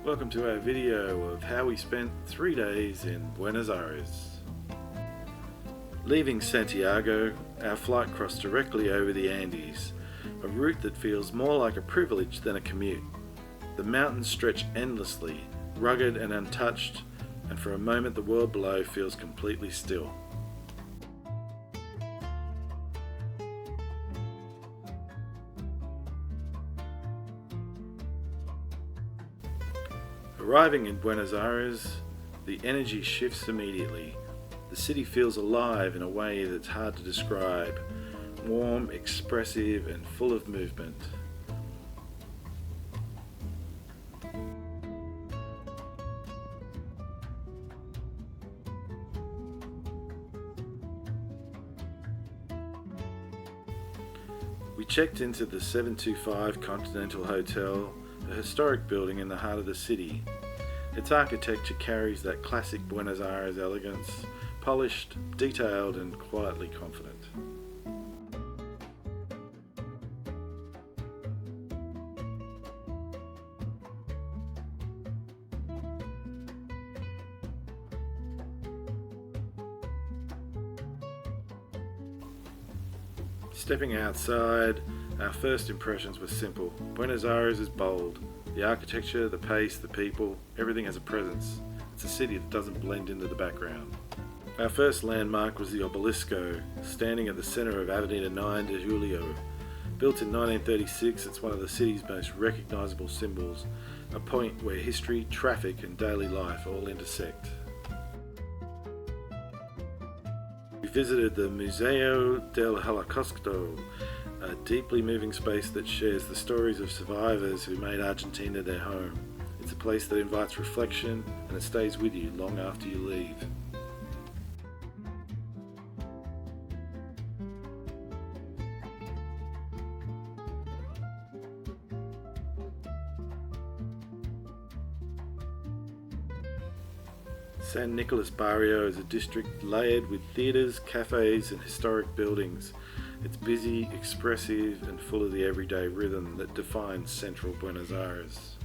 Welcome to our video of how we spent 3 days in Buenos Aires. Leaving Santiago, our flight crossed directly over the Andes, a route that feels more like a privilege than a commute. The mountains stretch endlessly, rugged and untouched, and for a moment the world below feels completely still. Arriving in Buenos Aires, the energy shifts immediately. The city feels alive in a way that's hard to describe, warm, expressive, and full of movement. We checked into the 725 Continental Hotel, a historic building in the heart of the city. Its architecture carries that classic Buenos Aires elegance, polished, detailed, and quietly confident. Stepping outside, our first impressions were simple. Buenos Aires is bold. The architecture, the pace, the people, everything has a presence. It's a city that doesn't blend into the background. Our first landmark was the Obelisco, standing at the center of Avenida 9 de Julio. Built in 1936, it's one of the city's most recognizable symbols, a point where history, traffic, and daily life all intersect. We visited the Museo del Holocausto, a deeply moving space that shares the stories of survivors who made Argentina their home. It's a place that invites reflection, and it stays with you long after you leave. San Nicolás Barrio is a district layered with theatres, cafes, and historic buildings. It's busy, expressive, and full of the everyday rhythm that defines central Buenos Aires.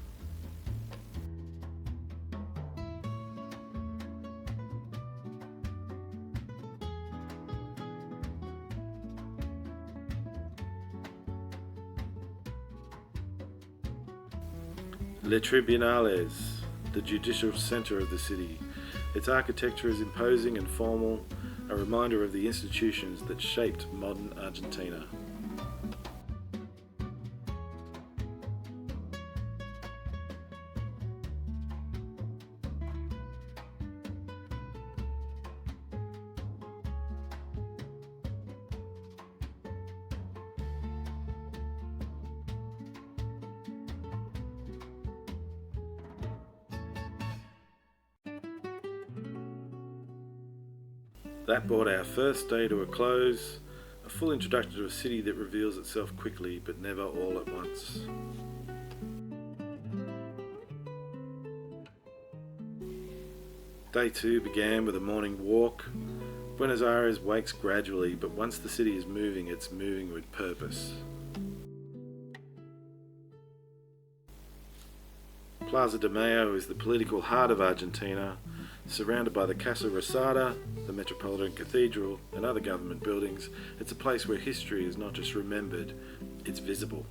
Le Tribunales, the judicial centre of the city. Its architecture is imposing and formal, a reminder of the institutions that shaped modern Argentina. That brought our first day to a close, a full introduction to a city that reveals itself quickly but never all at once. Day 2 began with a morning walk. Buenos Aires wakes gradually, but once the city is moving, it's moving with purpose. Plaza de Mayo is the political heart of Argentina, surrounded by the Casa Rosada, the Metropolitan Cathedral, and other government buildings. It's a place where history is not just remembered, it's visible.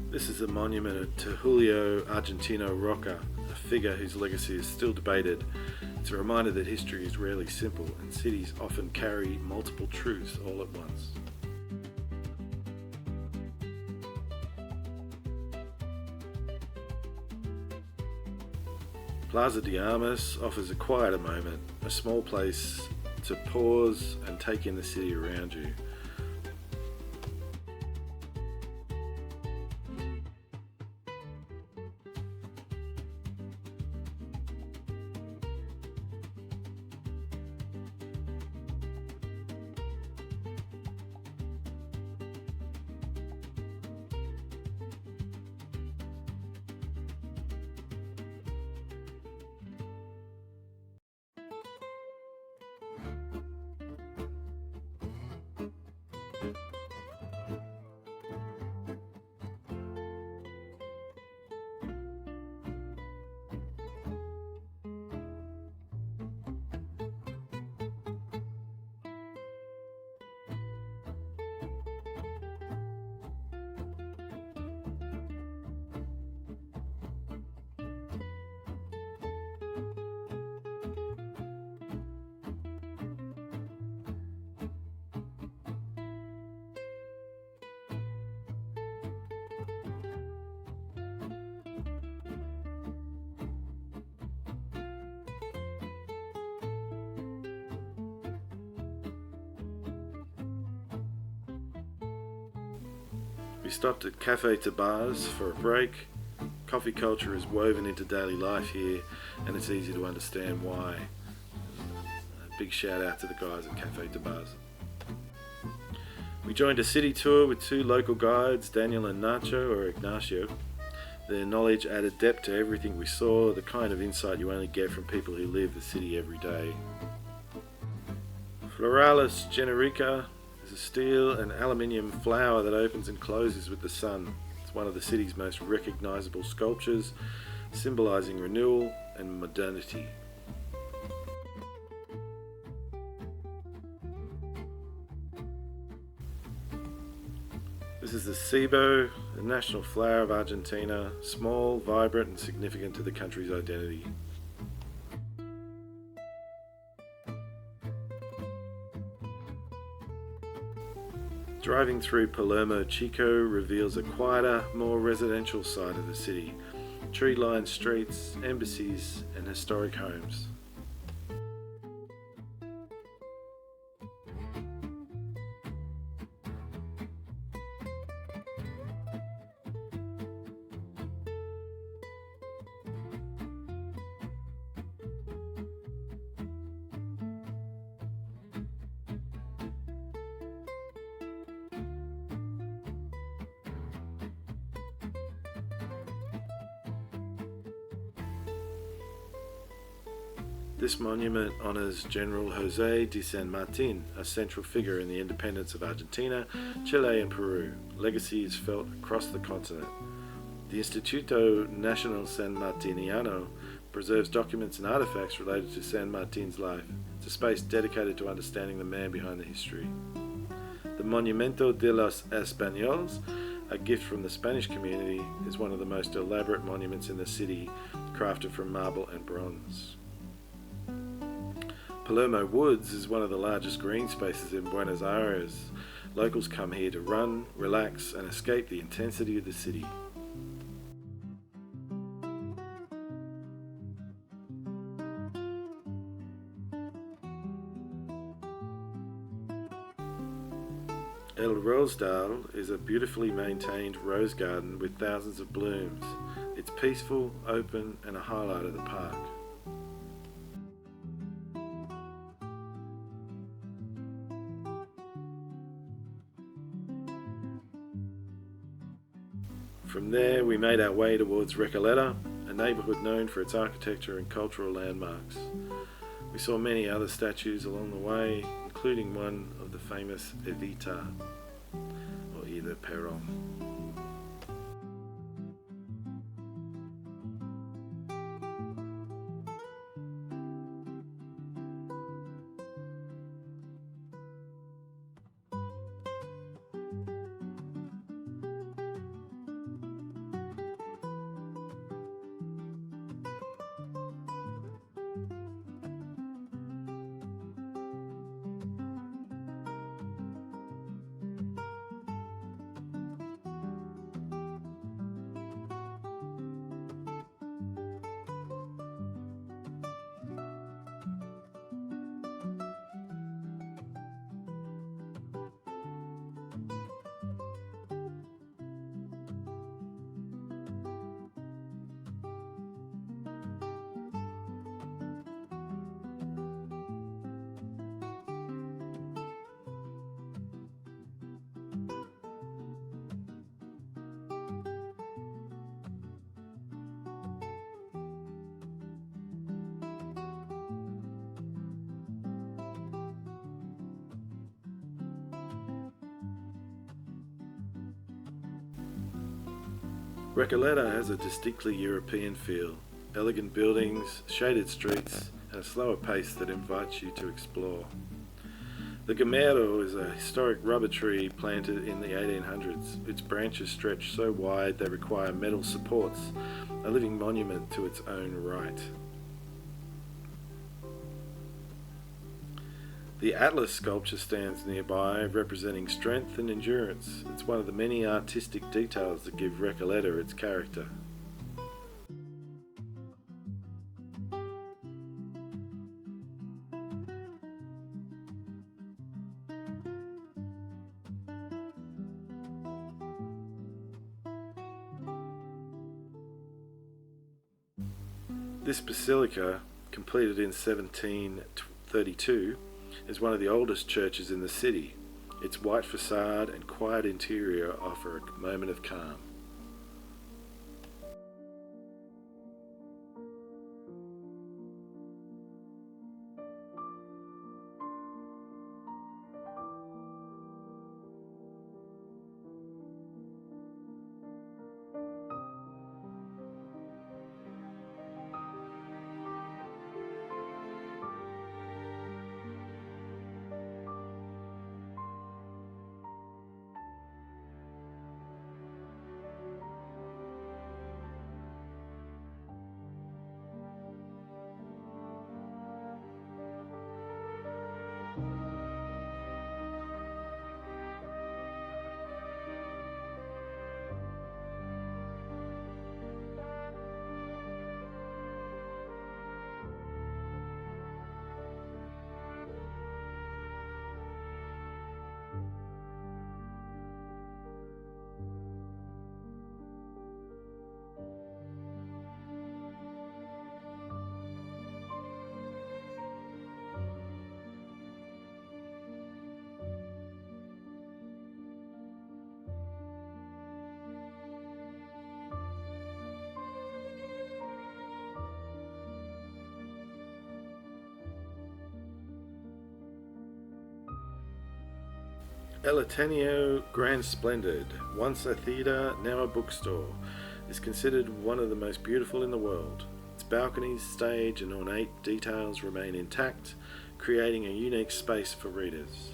This is a monument to Julio Argentino Roca, a figure whose legacy is still debated. It's a reminder that history is rarely simple and cities often carry multiple truths all at once. Plaza de Armas offers a quieter moment, a small place to pause and take in the city around you. We stopped at Café to Bars for a break. Coffee culture is woven into daily life here, and it's easy to understand why. A big shout out to the guys at Café to Bars. We joined a city tour with two local guides, Daniel and Nacho, or Ignacio. Their knowledge added depth to everything we saw, the kind of insight you only get from people who live the city every day. Floralis Genérica is a steel and aluminium flower that opens and closes with the sun. It's one of the city's most recognisable sculptures, symbolising renewal and modernity. This is the ceibo, the national flower of Argentina, small, vibrant and significant to the country's identity. Driving through Palermo Chico reveals a quieter, more residential side of the city. Tree-lined streets, embassies and historic homes. This monument honours General José de San Martín, a central figure in the independence of Argentina, Chile and Peru. Legacy is felt across the continent. The Instituto Nacional Sanmartiniano preserves documents and artefacts related to San Martin's life. It's a space dedicated to understanding the man behind the history. The Monumento de los Españoles, a gift from the Spanish community, is one of the most elaborate monuments in the city, crafted from marble and bronze. Palermo Woods is one of the largest green spaces in Buenos Aires. Locals come here to run, relax, and escape the intensity of the city. El Rosedal is a beautifully maintained rose garden with thousands of blooms. It's peaceful, open, and a highlight of the park. From there, we made our way towards Recoleta, a neighbourhood known for its architecture and cultural landmarks. We saw many other statues along the way, including one of the famous Evita, or either Perón. Recoleta has a distinctly European feel, elegant buildings, shaded streets, and a slower pace that invites you to explore. The Gamero is a historic rubber tree planted in the 1800s. Its branches stretch so wide they require metal supports, a living monument to its own right. The Atlas sculpture stands nearby, representing strength and endurance. It's one of the many artistic details that give Recoleta its character. This basilica, completed in 1732, is one of the oldest churches in the city. Its white facade and quiet interior offer a moment of calm. El Ateneo Grand Splendid, once a theatre, now a bookstore, is considered one of the most beautiful in the world. Its balconies, stage and ornate details remain intact, creating a unique space for readers.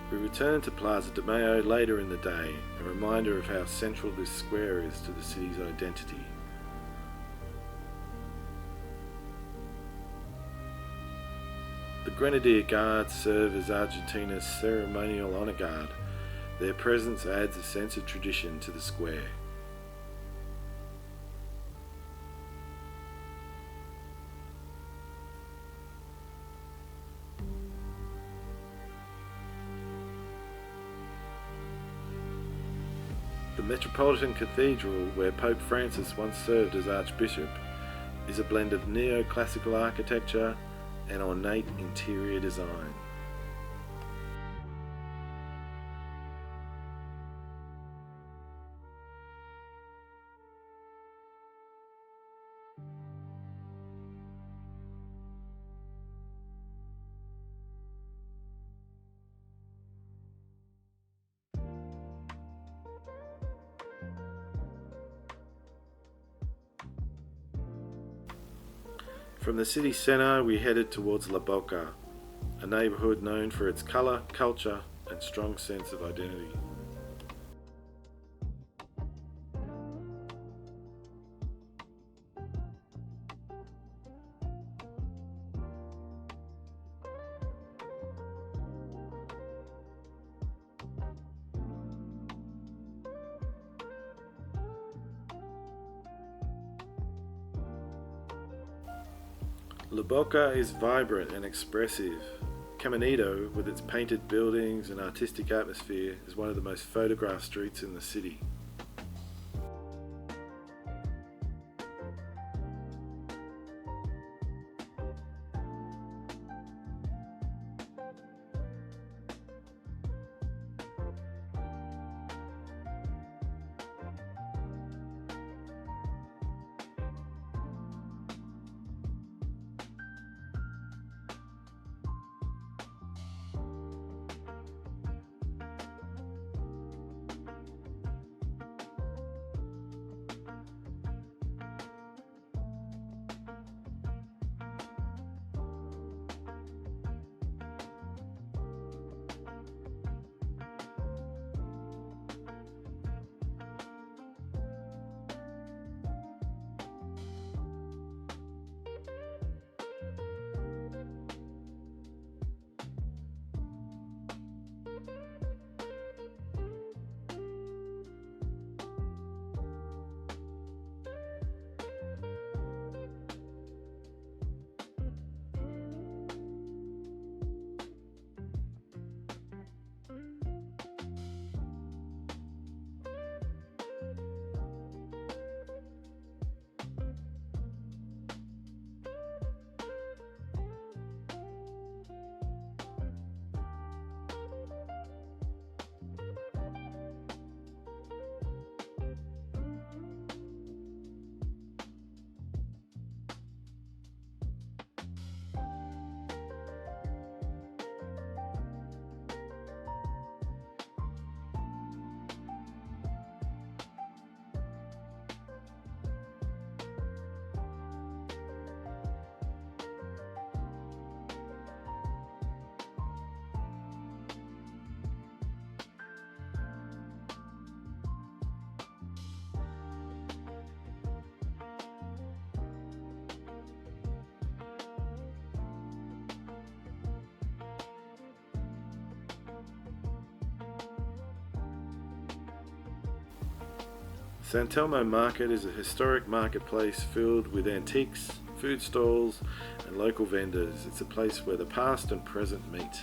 We return to Plaza de Mayo later in the day, a reminder of how central this square is to the city's identity. The Grenadier Guards serve as Argentina's ceremonial honor guard. Their presence adds a sense of tradition to the square. The Metropolitan Cathedral, where Pope Francis once served as Archbishop, is a blend of neoclassical architecture and ornate interior design. From the city centre we headed towards La Boca, a neighbourhood known for its colour, culture and strong sense of identity. La Boca is vibrant and expressive. Camenito, with its painted buildings and artistic atmosphere, is one of the most photographed streets in the city. San Telmo Market is a historic marketplace filled with antiques, food stalls and local vendors. It's a place where the past and present meet.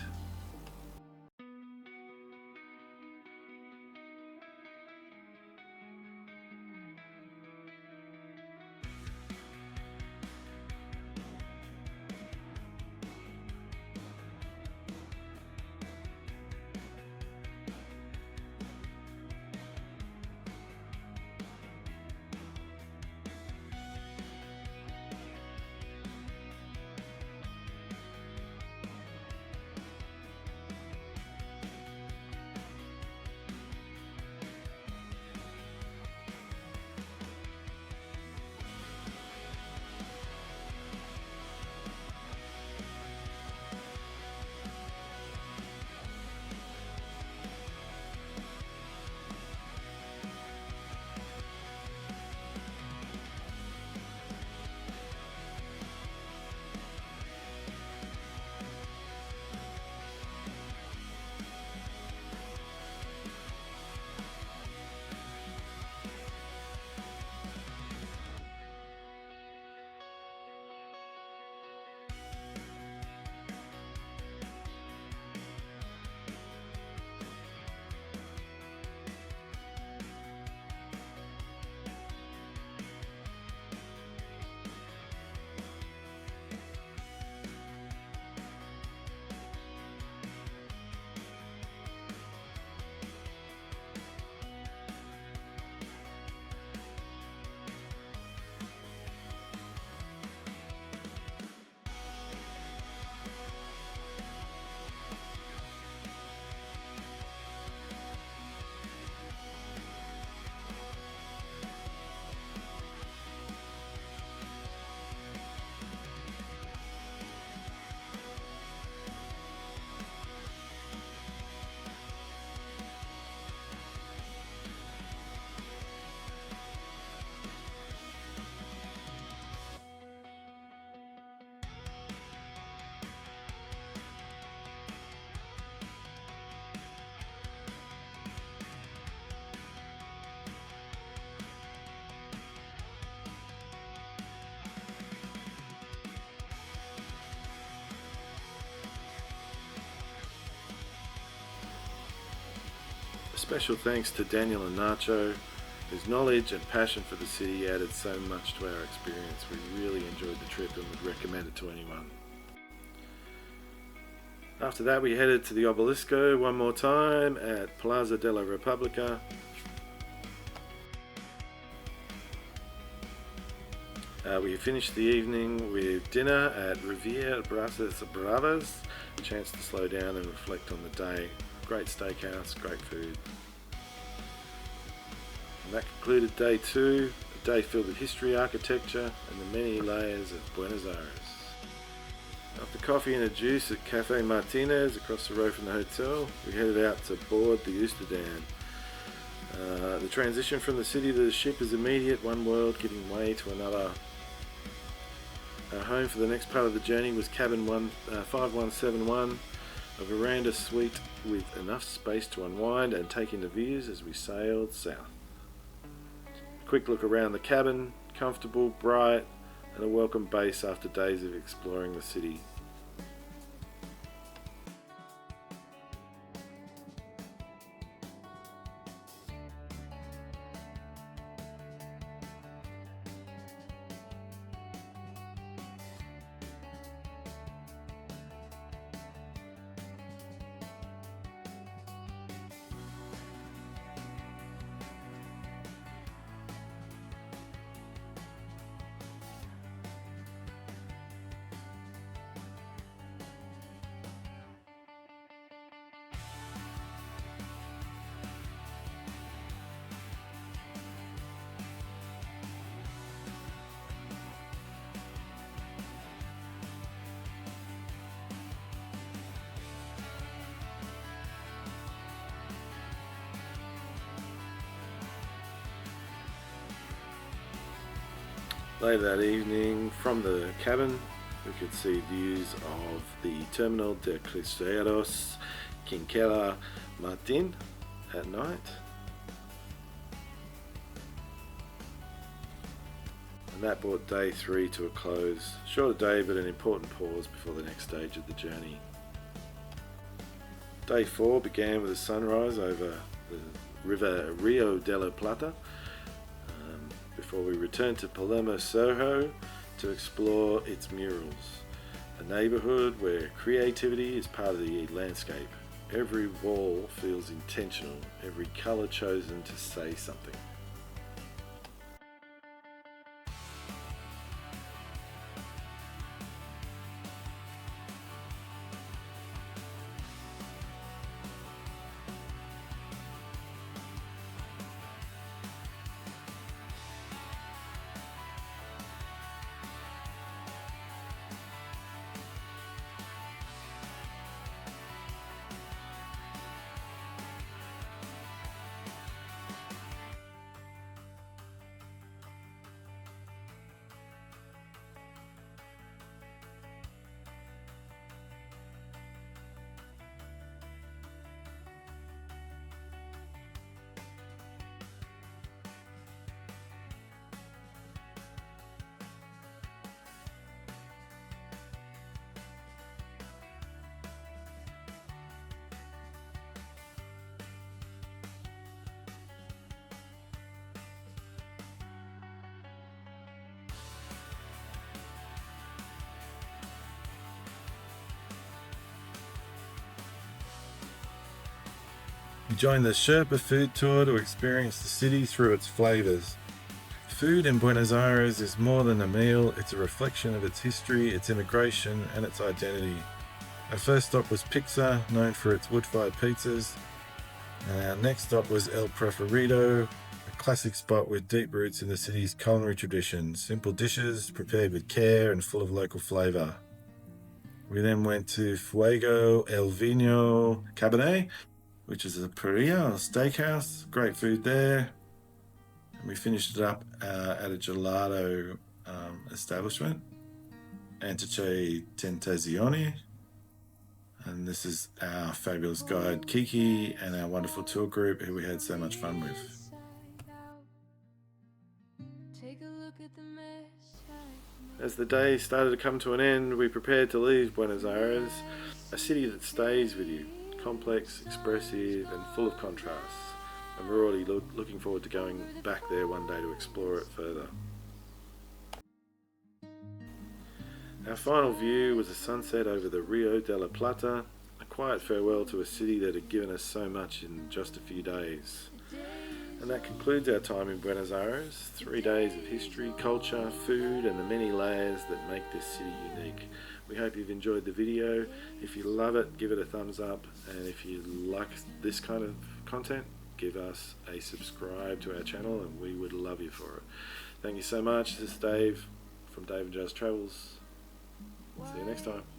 Special thanks to Daniel and Nacho, whose knowledge and passion for the city added so much to our experience. We really enjoyed the trip and would recommend it to anyone. After that, we headed to the Obelisco one more time at Plaza de la Repubblica. We finished the evening with dinner at Riviera Brasas Bravas, a chance to slow down and reflect on the day. Great steakhouse, great food. And that concluded day 2, a day filled with history, architecture, and the many layers of Buenos Aires. After coffee and a juice at Café Martinez across the road from the hotel, we headed out to board the Oosterdan. The transition from the city to the ship is immediate, one world giving way to another. Our home for the next part of the journey was cabin 5171, a veranda suite with enough space to unwind and take in the views as we sailed south. A quick look around the cabin, comfortable, bright, and a welcome base after days of exploring the city. Later that evening, from the cabin, we could see views of the Terminal de Cruceros Quinquela Martin at night. And that brought day 3 to a close. Shorter day, but an important pause before the next stage of the journey. Day 4 began with a sunrise over the river Rio de la Plata, before we returned to Palermo, Soho to explore its murals, a neighbourhood where creativity is part of the landscape. Every wall feels intentional, every colour chosen to say something. We joined the Sherpa food tour to experience the city through its flavours. Food in Buenos Aires is more than a meal, it's a reflection of its history, its immigration and its identity. Our first stop was Picsa, known for its wood-fired pizzas. And our next stop was El Preferido, a classic spot with deep roots in the city's culinary tradition. Simple dishes, prepared with care and full of local flavour. We then went to Fuego El Vino Cabernet, which is a parrilla or steakhouse. Great food there. And we finished it up at a gelato establishment, Antiche Tentazione. And this is our fabulous guide Kiki and our wonderful tour group who we had so much fun with. As the day started to come to an end, we prepared to leave Buenos Aires, a city that stays with you, complex, expressive and full of contrasts, and we're already looking forward to going back there one day to explore it further. Our final view was a sunset over the Rio de la Plata, a quiet farewell to a city that had given us so much in just a few days. And that concludes our time in Buenos Aires. 3 days of history, culture, food and the many layers that make this city unique. We hope you've enjoyed the video. If you love it, give it a thumbs up, and if you like this kind of content, give us a subscribe to our channel and we would love you for it. Thank you so much. This is Dave from Dave and Jazz Travels. See you next time.